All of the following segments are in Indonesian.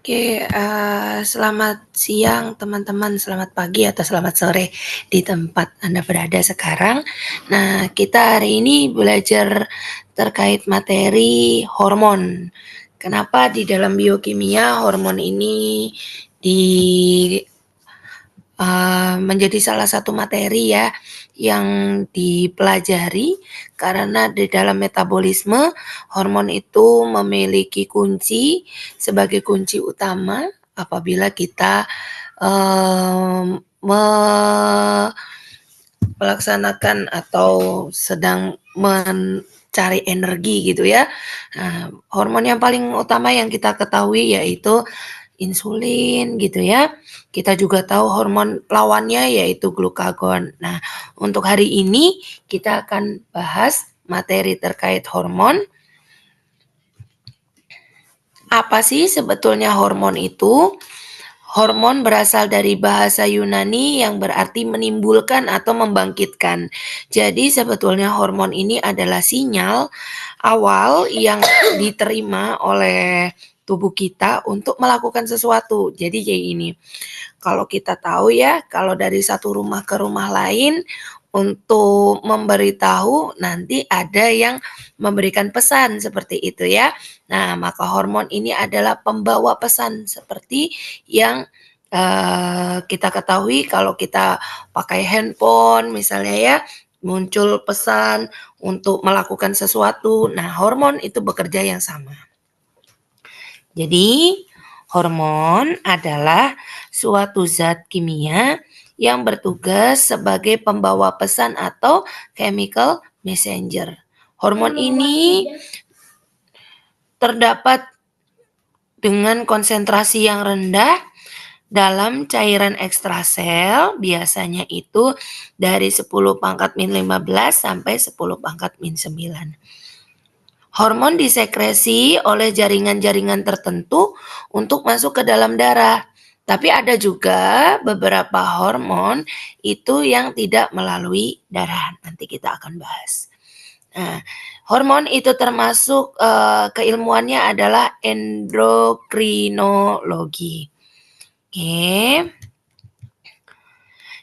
Oke, selamat siang teman-teman, selamat pagi atau selamat sore di tempat Anda berada sekarang. Nah, kita hari ini belajar terkait materi hormon. Kenapa di dalam biokimia hormon ini di menjadi salah satu materi ya yang dipelajari karena di dalam metabolisme hormon itu memiliki kunci sebagai kunci utama apabila kita melaksanakan atau sedang mencari energi gitu ya. Nah, hormon yang paling utama yang kita ketahui yaitu insulin gitu ya. Kita juga tahu hormon lawannya yaitu glukagon. Nah, untuk hari ini kita akan bahas materi terkait hormon. Apa sih sebetulnya hormon itu? Hormon berasal dari bahasa Yunani yang berarti menimbulkan atau membangkitkan. Jadi sebetulnya hormon ini adalah sinyal awal yang diterima oleh tubuh kita untuk melakukan sesuatu. Jadi kayak gini, kalau kita tahu ya, kalau dari satu rumah ke rumah lain untuk memberitahu nanti ada yang memberikan pesan seperti itu ya. Nah, maka hormon ini adalah pembawa pesan seperti yang kita ketahui kalau kita pakai handphone misalnya ya, muncul pesan untuk melakukan sesuatu. Nah, hormon itu bekerja yang sama. Jadi, hormon adalah suatu zat kimia yang bertugas sebagai pembawa pesan atau chemical messenger. Hormon ini terdapat dengan konsentrasi yang rendah dalam cairan ekstrasel, biasanya itu dari 10 pangkat min 15 sampai 10 pangkat min 9. Hormon disekresi oleh jaringan-jaringan tertentu untuk masuk ke dalam darah. Tapi ada juga beberapa hormon itu yang tidak melalui darah. Nanti kita akan bahas. Nah, hormon itu termasuk keilmuannya adalah endokrinologi. Oke.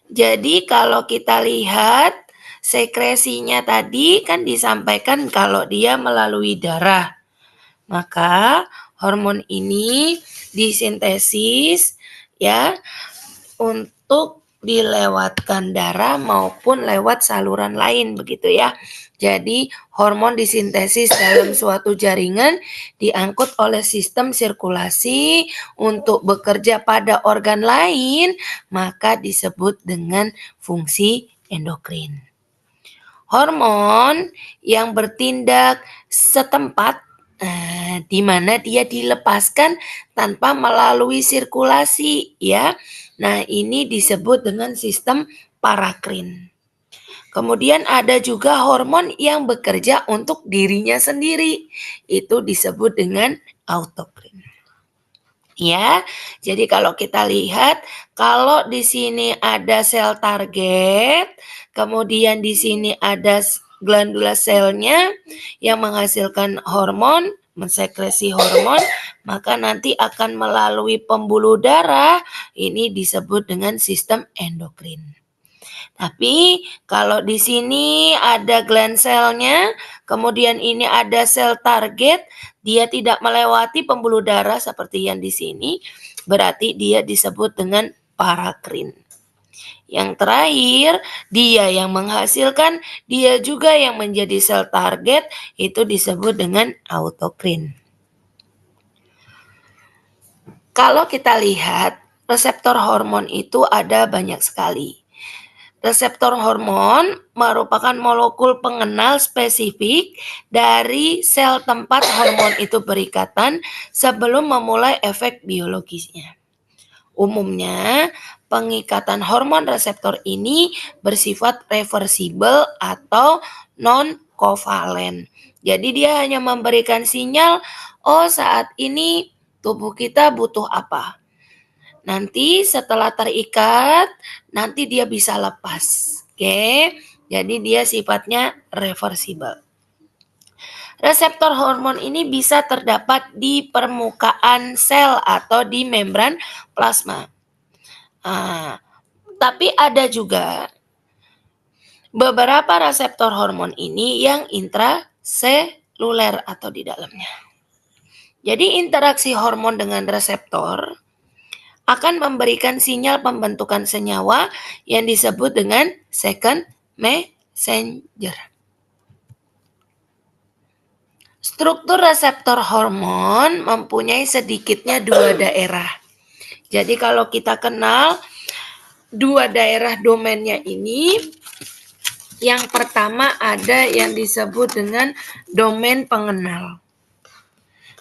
Jadi kalau kita lihat sekresinya tadi kan disampaikan kalau dia melalui darah. Maka hormon ini disintesis ya untuk dilewatkan darah maupun lewat saluran lain begitu ya. Jadi hormon disintesis dalam suatu jaringan diangkut oleh sistem sirkulasi untuk bekerja pada organ lain, maka disebut dengan fungsi endokrin. Hormon yang bertindak setempat di mana dia dilepaskan tanpa melalui sirkulasi ya. Nah, ini disebut dengan sistem parakrin. Kemudian ada juga hormon yang bekerja untuk dirinya sendiri. Itu disebut dengan autokrin. Ya, jadi kalau kita lihat kalau di sini ada sel target, kemudian di sini ada glandula selnya yang menghasilkan hormon, mensekresi hormon, maka nanti akan melalui pembuluh darah, ini disebut dengan sistem endokrin. Tapi kalau di sini ada gland selnya, kemudian ini ada sel target, dia tidak melewati pembuluh darah seperti yang di sini, berarti dia disebut dengan parakrin. Yang terakhir, dia yang menghasilkan, dia juga yang menjadi sel target, itu disebut dengan autokrin. Kalau kita lihat, reseptor hormon itu ada banyak sekali. Reseptor hormon merupakan molekul pengenal spesifik dari sel tempat hormon itu berikatan sebelum memulai efek biologisnya. Umumnya, pengikatan hormon reseptor ini bersifat reversibel atau non-kovalen. Jadi dia hanya memberikan sinyal, oh saat ini tubuh kita butuh apa. Nanti setelah terikat, nanti dia bisa lepas. Oke, jadi dia sifatnya reversibel. Reseptor hormon ini bisa terdapat di permukaan sel atau di membran plasma. Tapi ada juga beberapa reseptor hormon ini yang intraseluler atau di dalamnya. Jadi interaksi hormon dengan reseptor akan memberikan sinyal pembentukan senyawa yang disebut dengan second messenger. Struktur reseptor hormon mempunyai sedikitnya dua daerah. Jadi kalau kita kenal dua daerah domainnya ini, yang pertama ada yang disebut dengan domain pengenal.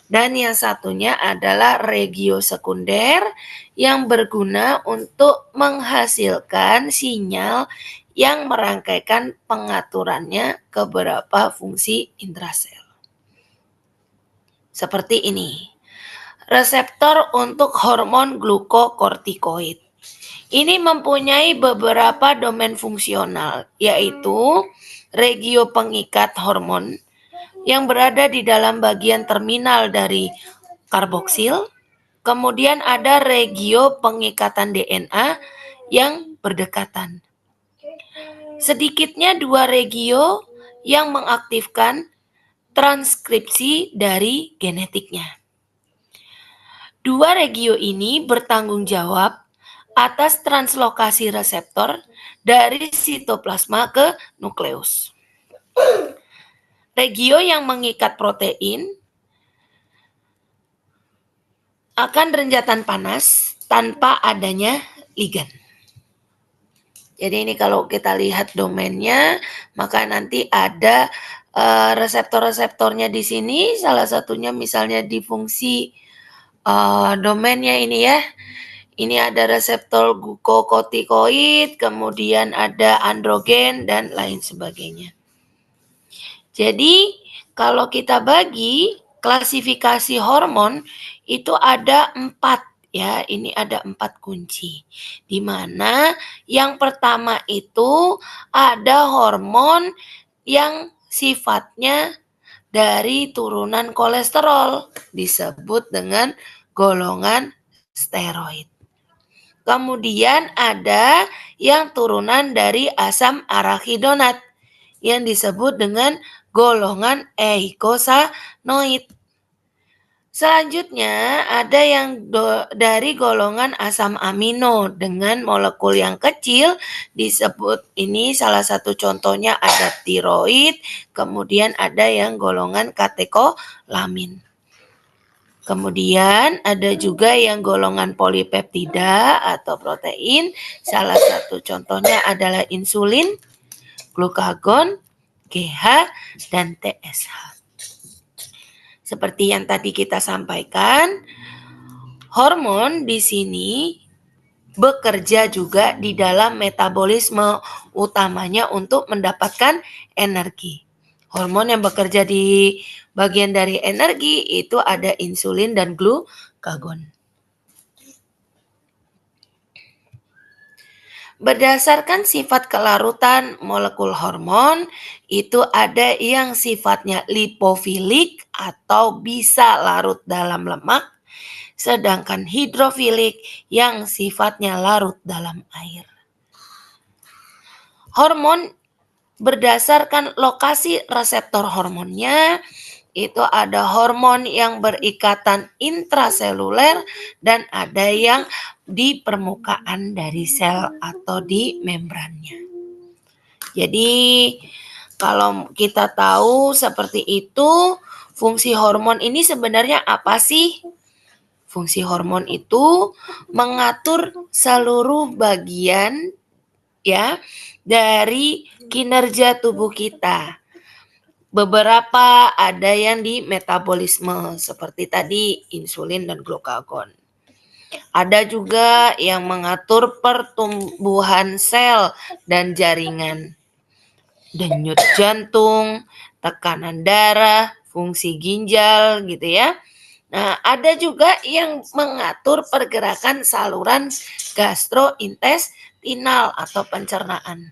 Dan yang satunya adalah regio sekunder yang berguna untuk menghasilkan sinyal yang merangkaikan pengaturannya ke beberapa fungsi intrasel. Seperti ini. Reseptor untuk hormon glukokortikoid. Ini mempunyai beberapa domain fungsional, yaitu regio pengikat hormon yang berada di dalam bagian terminal dari karboksil. Kemudian ada regio pengikatan DNA yang berdekatan. Sedikitnya dua regio yang mengaktifkan transkripsi dari genetiknya. Dua regio ini bertanggung jawab atas translokasi reseptor dari sitoplasma ke nukleus. Regio yang mengikat protein akan renjatan panas tanpa adanya ligan. Jadi ini kalau kita lihat domainnya, maka nanti ada reseptor-reseptornya di sini. Salah satunya misalnya di fungsi domainnya ini ya. Ini ada reseptor glukokortikoid, kemudian ada androgen dan lain sebagainya. Jadi kalau kita bagi klasifikasi hormon itu ada 4 ya, ini ada 4 kunci. Di mana yang pertama itu ada hormon yang sifatnya dari turunan kolesterol, disebut dengan golongan steroid. Kemudian ada yang turunan dari asam arachidonat yang disebut dengan golongan eikosanoid. Selanjutnya ada yang dari golongan asam amino dengan molekul yang kecil, disebut ini salah satu contohnya ada tiroid, kemudian ada yang golongan katekolamin. Kemudian ada juga yang golongan polipeptida atau protein, salah satu contohnya adalah insulin, glukagon, GH, dan TSH. Seperti yang tadi kita sampaikan, hormon di sini bekerja juga di dalam metabolisme, utamanya untuk mendapatkan energi. Hormon yang bekerja di bagian dari energi itu ada insulin dan glukagon. Berdasarkan sifat kelarutan molekul hormon, itu ada yang sifatnya lipofilik atau bisa larut dalam lemak, sedangkan hidrofilik yang sifatnya larut dalam air. Hormon berdasarkan lokasi reseptor hormonnya, itu ada hormon yang berikatan intraseluler dan ada yang di permukaan dari sel atau di membrannya. Jadi kalau kita tahu seperti itu, fungsi hormon ini sebenarnya apa sih? Fungsi hormon itu mengatur seluruh bagian ya dari kinerja tubuh kita. Beberapa ada yang di metabolisme seperti tadi insulin dan glukagon. Ada juga yang mengatur pertumbuhan sel dan jaringan. Denyut jantung, tekanan darah, fungsi ginjal gitu ya. Nah, ada juga yang mengatur pergerakan saluran gastrointestinal atau pencernaan.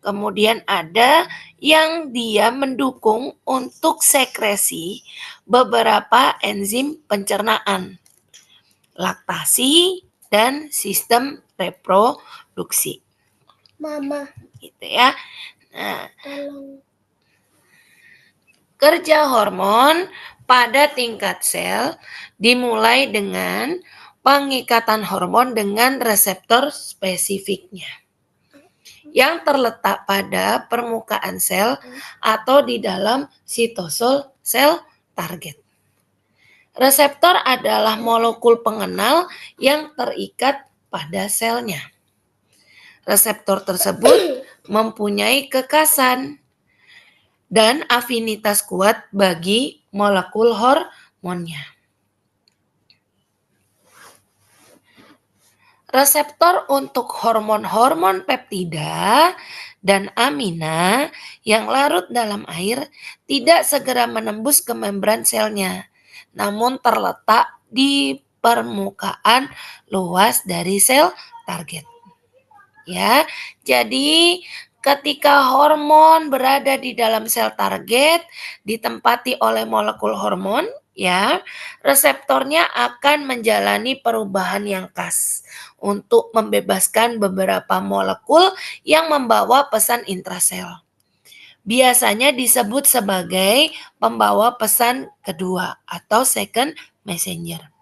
Kemudian ada yang dia mendukung untuk sekresi beberapa enzim pencernaan, laktasi, dan sistem reproduksi. Mama. Gitu ya. Nah, kerja hormon pada tingkat sel dimulai dengan pengikatan hormon dengan reseptor spesifiknya yang terletak pada permukaan sel atau di dalam sitosol sel target. Reseptor adalah molekul pengenal yang terikat pada selnya. Reseptor tersebut mempunyai kekasan dan afinitas kuat bagi molekul hormonnya. Reseptor untuk hormon-hormon peptida dan amina yang larut dalam air tidak segera menembus ke membran selnya, namun terletak di permukaan luas dari sel target. Ya, jadi ketika hormon berada di dalam sel target, ditempati oleh molekul hormon, ya, reseptornya akan menjalani perubahan yang khas untuk membebaskan beberapa molekul yang membawa pesan intrasel. Biasanya disebut sebagai pembawa pesan kedua atau second messenger.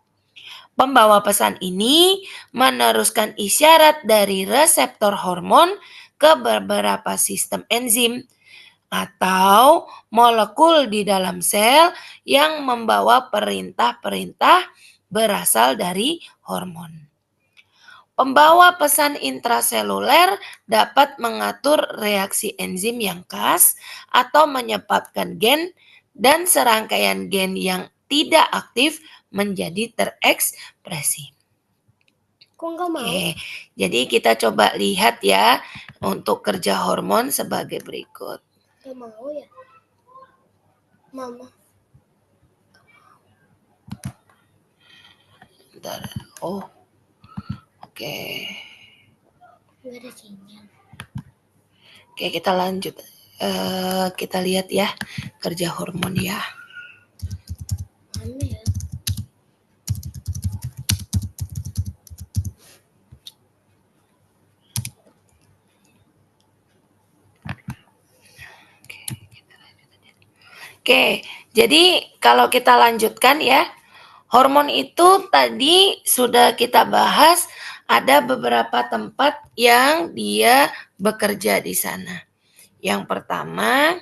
Pembawa pesan ini meneruskan isyarat dari reseptor hormon ke beberapa sistem enzim atau molekul di dalam sel yang membawa perintah-perintah berasal dari hormon. Pembawa pesan intraseluler dapat mengatur reaksi enzim yang khas atau menyebabkan gen dan serangkaian gen yang tidak aktif menjadi terekspresi. Oke, jadi kita coba lihat ya untuk kerja hormon sebagai berikut. Gak mau ya? Mama. Bentar. Oh. Oke. Gak ada sinyal. Oke, kita lanjut. Kita lihat ya kerja hormon ya. Mana ya? Oke, jadi kalau kita lanjutkan ya, hormon itu tadi sudah kita bahas ada beberapa tempat yang dia bekerja di sana. Yang pertama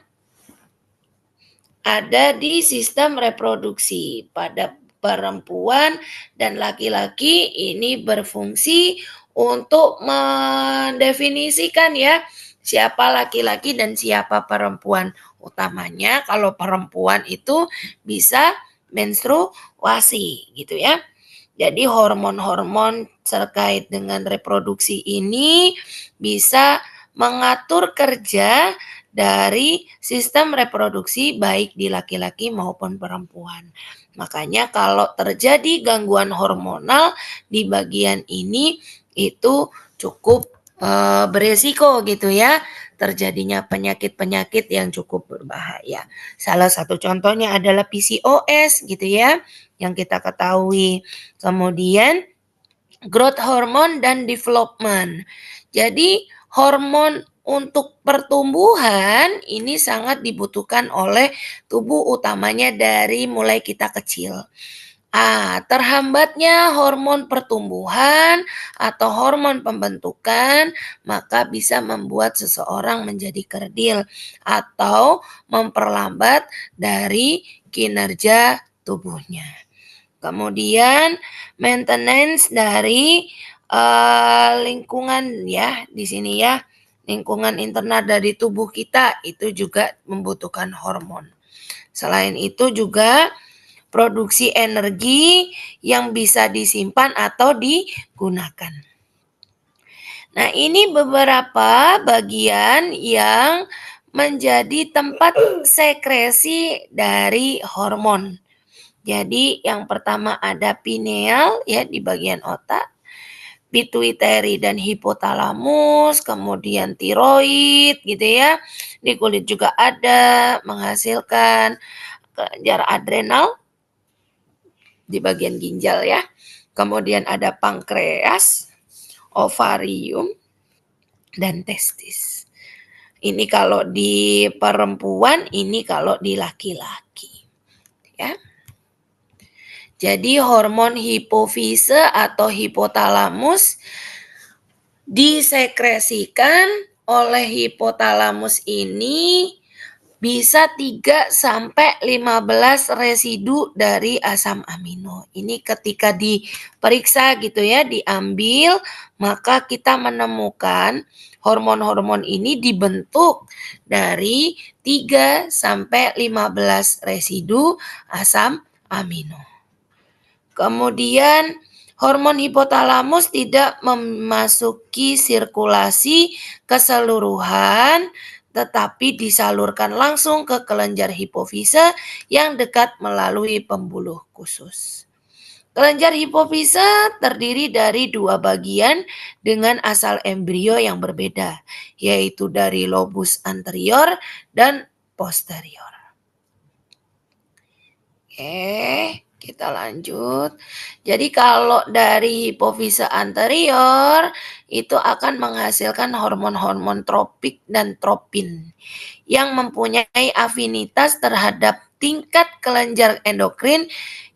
ada di sistem reproduksi. Pada perempuan dan laki-laki ini berfungsi untuk mendefinisikan ya siapa laki-laki dan siapa perempuan. Utamanya kalau perempuan itu bisa menstruasi gitu ya. Jadi hormon-hormon terkait dengan reproduksi ini bisa mengatur kerja dari sistem reproduksi baik di laki-laki maupun perempuan. Makanya kalau terjadi gangguan hormonal di bagian ini itu cukup beresiko gitu ya, terjadinya penyakit-penyakit yang cukup berbahaya. Salah satu contohnya adalah PCOS gitu ya, yang kita ketahui. Kemudian growth hormone dan development. Jadi hormon untuk pertumbuhan ini sangat dibutuhkan oleh tubuh utamanya dari mulai kita kecil. Terhambatnya hormon pertumbuhan atau hormon pembentukan maka bisa membuat seseorang menjadi kerdil atau memperlambat dari kinerja tubuhnya. Kemudian maintenance dari lingkungan ya di sini ya, lingkungan internal dari tubuh kita itu juga membutuhkan hormon. Selain itu juga produksi energi yang bisa disimpan atau digunakan. Nah, ini beberapa bagian yang menjadi tempat sekresi dari hormon. Jadi yang pertama ada pineal ya di bagian otak. pituitary dan hipotalamus, kemudian tiroid gitu ya. Di kulit juga ada menghasilkan kelenjar adrenal di bagian ginjal ya. Kemudian ada pankreas, ovarium, dan testis. Ini kalau di perempuan, ini kalau di laki-laki. Ya. Jadi hormon hipofise atau hipotalamus disekresikan oleh hipotalamus ini bisa 3 sampai 15 residu dari asam amino. Ini ketika diperiksa gitu ya, diambil, maka kita menemukan hormon-hormon ini dibentuk dari 3 sampai 15 residu asam amino. Kemudian hormon hipotalamus tidak memasuki sirkulasi keseluruhan, tetapi disalurkan langsung ke kelenjar hipofise yang dekat melalui pembuluh khusus. Kelenjar hipofise terdiri dari 2 bagian dengan asal embrio yang berbeda, yaitu dari lobus anterior dan posterior. Oke, kita lanjut. Jadi kalau dari hipofise anterior itu akan menghasilkan hormon-hormon tropik dan tropin yang mempunyai afinitas terhadap tingkat kelenjar endokrin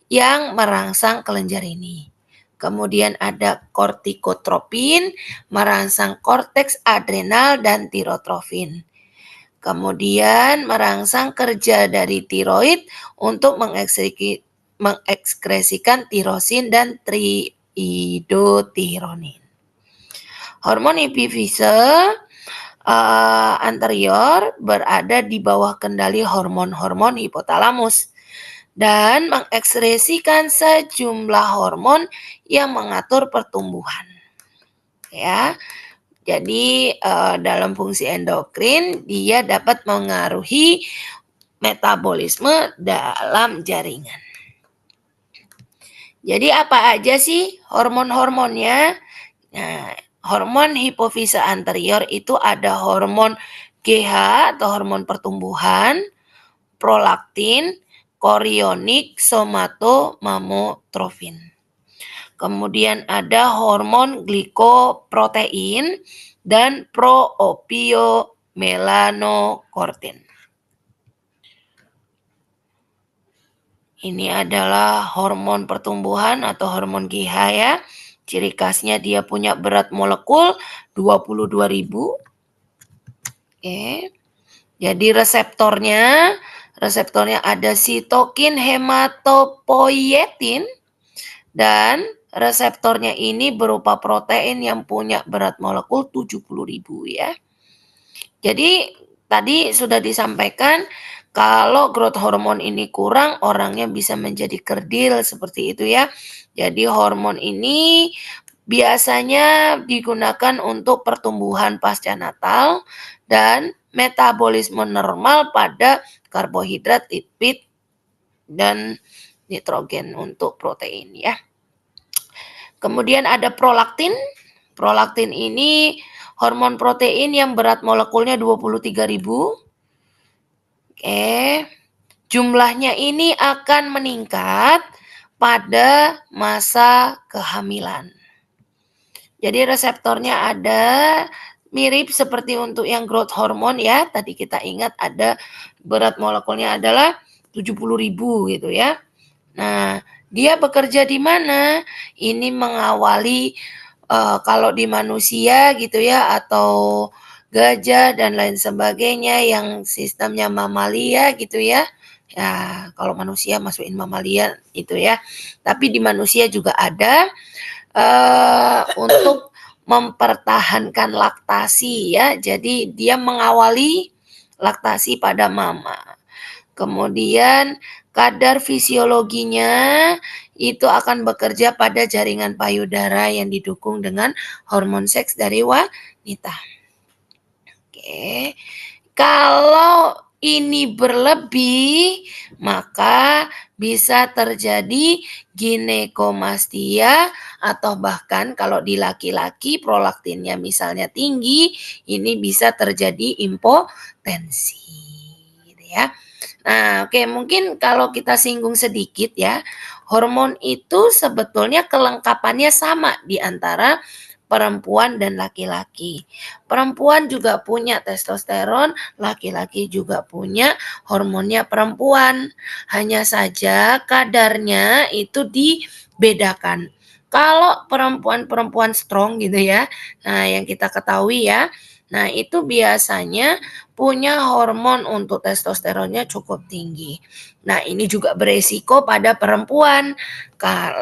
yang merangsang kelenjar ini. Kemudian ada kortikotropin merangsang korteks adrenal dan tirotrofin. Kemudian merangsang kerja dari tiroid untuk mengekskresikan tirosin dan triidotironin. Hormon epifise anterior berada di bawah kendali hormon-hormon hipotalamus dan mengekskresikan sejumlah hormon yang mengatur pertumbuhan. Ya. Jadi dalam fungsi endokrin dia dapat mengaruhi metabolisme dalam jaringan. Jadi apa aja sih hormon-hormonnya? Nah, hormon hipofise anterior itu ada hormon GH atau hormon pertumbuhan, prolaktin, korionik, somatomamotrofin. Kemudian ada hormon glikoprotein dan proopiomelanokortin. Ini adalah hormon pertumbuhan atau hormon GH ya. Ciri khasnya dia punya berat molekul 22.000. Oke. Jadi reseptornya ada sitokin hematopoietin dan reseptornya ini berupa protein yang punya berat molekul 70.000 ya. Jadi tadi sudah disampaikan kalau growth hormone ini kurang, orangnya bisa menjadi kerdil seperti itu ya. Jadi hormon ini biasanya digunakan untuk pertumbuhan pasca natal dan metabolisme normal pada karbohidrat, lipid, dan nitrogen untuk protein ya. Kemudian ada prolaktin. Prolaktin ini hormon protein yang berat molekulnya 23.000. Oke. Jumlahnya ini akan meningkat pada masa kehamilan. Jadi reseptornya ada mirip seperti untuk yang growth hormone ya. Tadi kita ingat ada berat molekulnya adalah 70.000 gitu ya. Nah, dia bekerja di mana? Ini mengawali kalau di manusia gitu ya atau gajah dan lain sebagainya yang sistemnya mamalia gitu ya. Ya, kalau manusia masukin mamalia itu ya. Tapi di manusia juga ada untuk mempertahankan laktasi ya. Jadi dia mengawali laktasi pada mama. Kemudian kadar fisiologinya itu akan bekerja pada jaringan payudara yang didukung dengan hormon seks dari wanita. Oke. Kalau ini berlebih, maka bisa terjadi ginekomastia atau bahkan kalau di laki-laki prolaktinnya misalnya tinggi, ini bisa terjadi impotensi, gitu ya. Nah, oke, mungkin kalau kita singgung sedikit ya, hormon itu sebetulnya kelengkapannya sama di antara perempuan dan laki-laki. Perempuan juga punya testosteron, laki-laki juga punya hormonnya perempuan. Hanya saja kadarnya itu dibedakan. Kalau perempuan-perempuan strong gitu ya, nah yang kita ketahui ya, nah itu biasanya punya hormon untuk testosteronnya cukup tinggi. Nah ini juga beresiko pada perempuan.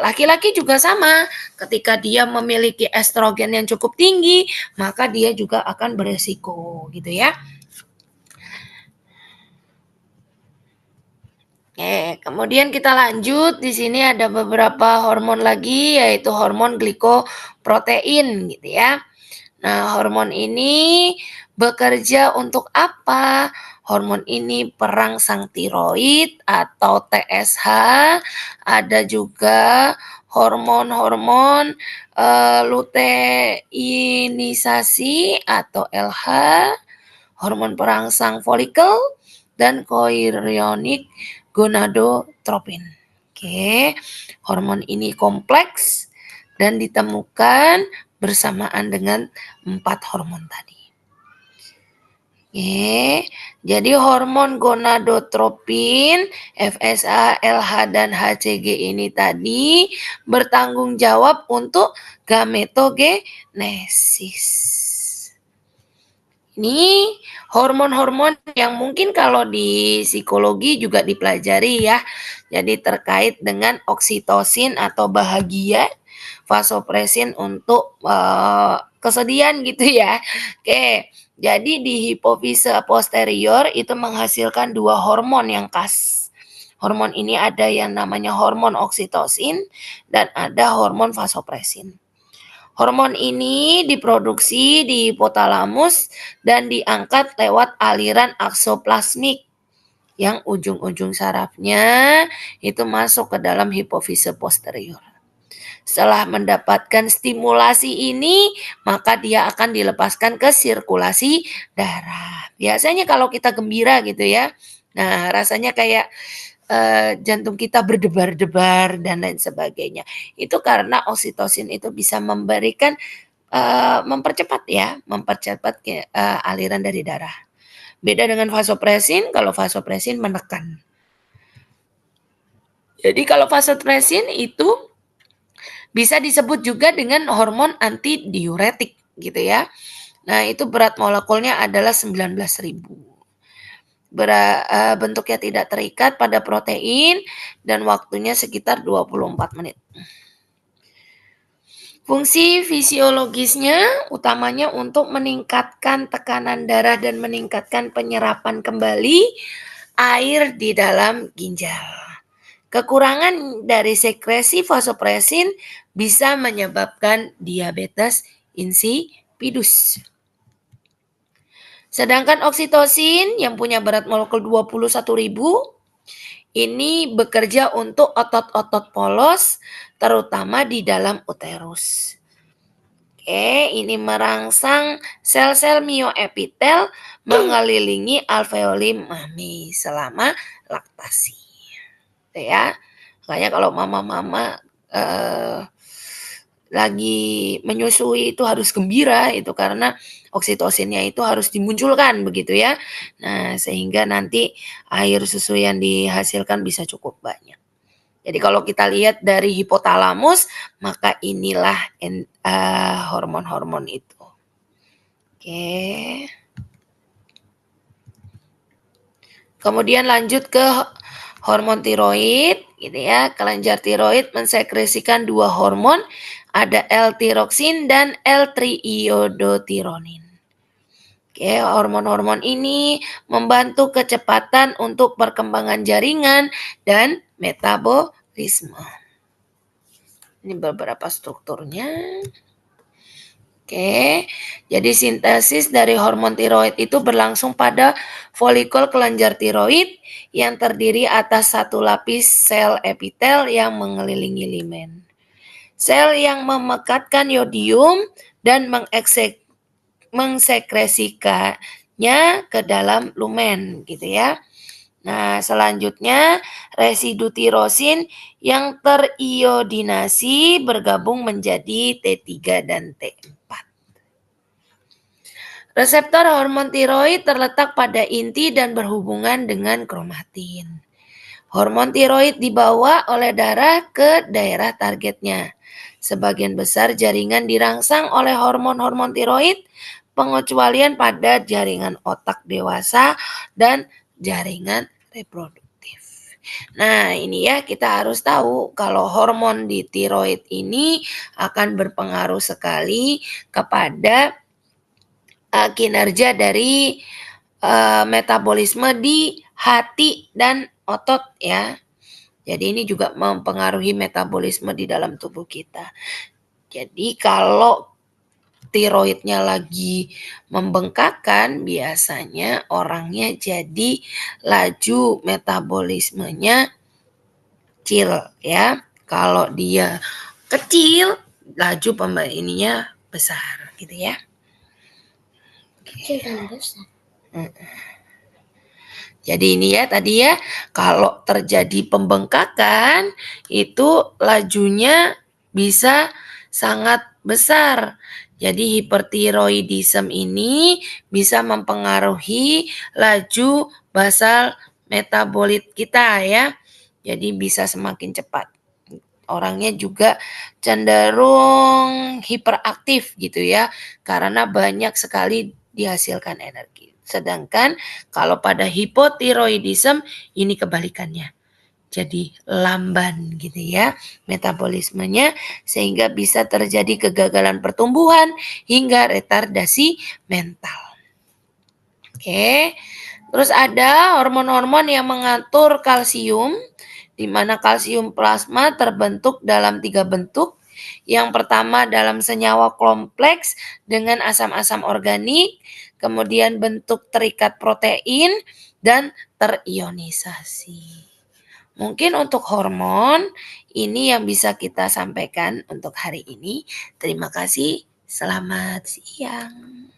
Laki-laki juga sama, ketika dia memiliki estrogen yang cukup tinggi, maka dia juga akan beresiko gitu ya. Oke, kemudian kita lanjut. Di sini ada beberapa hormon lagi, yaitu hormon glikoprotein gitu ya. Nah, hormon ini bekerja untuk apa? Hormon ini perangsang tiroid atau TSH, ada juga hormon-hormon luteinisasi atau LH, hormon perangsang folikel, dan chorionic gonadotropin. Oke, hormon ini kompleks dan ditemukan bersamaan dengan 4 hormon tadi. Oke, jadi hormon gonadotropin, FSH, LH, dan HCG ini tadi bertanggung jawab untuk gametogenesis. Ini hormon-hormon yang mungkin kalau di psikologi juga dipelajari ya. Jadi terkait dengan oksitosin atau bahagia, vasopresin untuk kesedihan gitu ya. Oke, jadi di hipofise posterior itu menghasilkan 2 hormon yang khas. Hormon ini ada yang namanya hormon oksitosin dan ada hormon vasopresin. Hormon ini diproduksi di hipotalamus dan diangkat lewat aliran aksoplasmik yang ujung-ujung sarafnya itu masuk ke dalam hipofise posterior. Setelah mendapatkan stimulasi ini, maka dia akan dilepaskan ke sirkulasi darah. Biasanya kalau kita gembira gitu ya, nah rasanya kayak jantung kita berdebar-debar dan lain sebagainya. Itu karena oksitosin itu bisa memberikan mempercepat aliran dari darah. Beda dengan vasopresin, kalau vasopresin menekan. Jadi kalau vasopresin itu bisa disebut juga dengan hormon antidiuretik gitu ya. Nah, itu berat molekulnya adalah 19.000. Bentuknya tidak terikat pada protein dan waktunya sekitar 24 menit. Fungsi fisiologisnya utamanya untuk meningkatkan tekanan darah dan meningkatkan penyerapan kembali air di dalam ginjal. Kekurangan dari sekresi vasopresin bisa menyebabkan diabetes insipidus. Sedangkan oksitosin yang punya berat molekul 21.000 ini bekerja untuk otot-otot polos terutama di dalam uterus. Oke, ini merangsang sel-sel mioepitel mengelilingi alveoli mami selama laktasi. Gitu ya. Makanya kalau mama-mama lagi menyusui itu harus gembira itu karena oksitosinnya itu harus dimunculkan begitu ya. Nah, sehingga nanti air susu yang dihasilkan bisa cukup banyak. Jadi kalau kita lihat dari hipotalamus, maka inilah hormon-hormon itu. Oke. Kemudian lanjut ke hormon tiroid, gitu ya. Kelenjar tiroid mensekresikan 2 hormon, ada L-tiroksin dan L-triiodotironin. Oke, hormon-hormon ini membantu kecepatan untuk perkembangan jaringan dan metabolisme. Ini beberapa strukturnya. Oke, jadi sintesis dari hormon tiroid itu berlangsung pada folikel kelenjar tiroid yang terdiri atas satu lapis sel epitel yang mengelilingi limen. Sel yang memekatkan yodium dan mengsekresikannya ke dalam lumen gitu ya. Nah, selanjutnya residu tirosin yang teriodinasi bergabung menjadi T3 dan T4. Reseptor hormon tiroid terletak pada inti dan berhubungan dengan kromatin. Hormon tiroid dibawa oleh darah ke daerah targetnya. Sebagian besar jaringan dirangsang oleh hormon-hormon tiroid, pengecualian pada jaringan otak dewasa dan jaringan reproduktif. Nah, ini ya kita harus tahu kalau hormon di tiroid ini akan berpengaruh sekali kepada kinerja dari metabolisme di hati dan otot ya. Jadi ini juga mempengaruhi metabolisme di dalam tubuh kita. Jadi kalau tiroidnya lagi membengkakkan, biasanya orangnya jadi laju metabolismenya kecil ya. Kalau dia kecil, laju ininya besar gitu ya. Kecil dan besar. Jadi ini ya tadi ya, kalau terjadi pembengkakan itu lajunya bisa sangat besar. Jadi hipertiroidisme ini bisa mempengaruhi laju basal metabolit kita ya. Jadi bisa semakin cepat. Orangnya juga cenderung hiperaktif gitu ya, karena banyak sekali dihasilkan energi. Sedangkan kalau pada hipotiroidisme ini kebalikannya. Jadi lamban gitu ya metabolismenya sehingga bisa terjadi kegagalan pertumbuhan hingga retardasi mental. Oke. Terus ada hormon-hormon yang mengatur kalsium di mana kalsium plasma terbentuk dalam 3 bentuk. Yang pertama dalam senyawa kompleks dengan asam-asam organik, kemudian bentuk terikat protein, dan terionisasi. Mungkin untuk hormon, ini yang bisa kita sampaikan untuk hari ini. Terima kasih, selamat siang.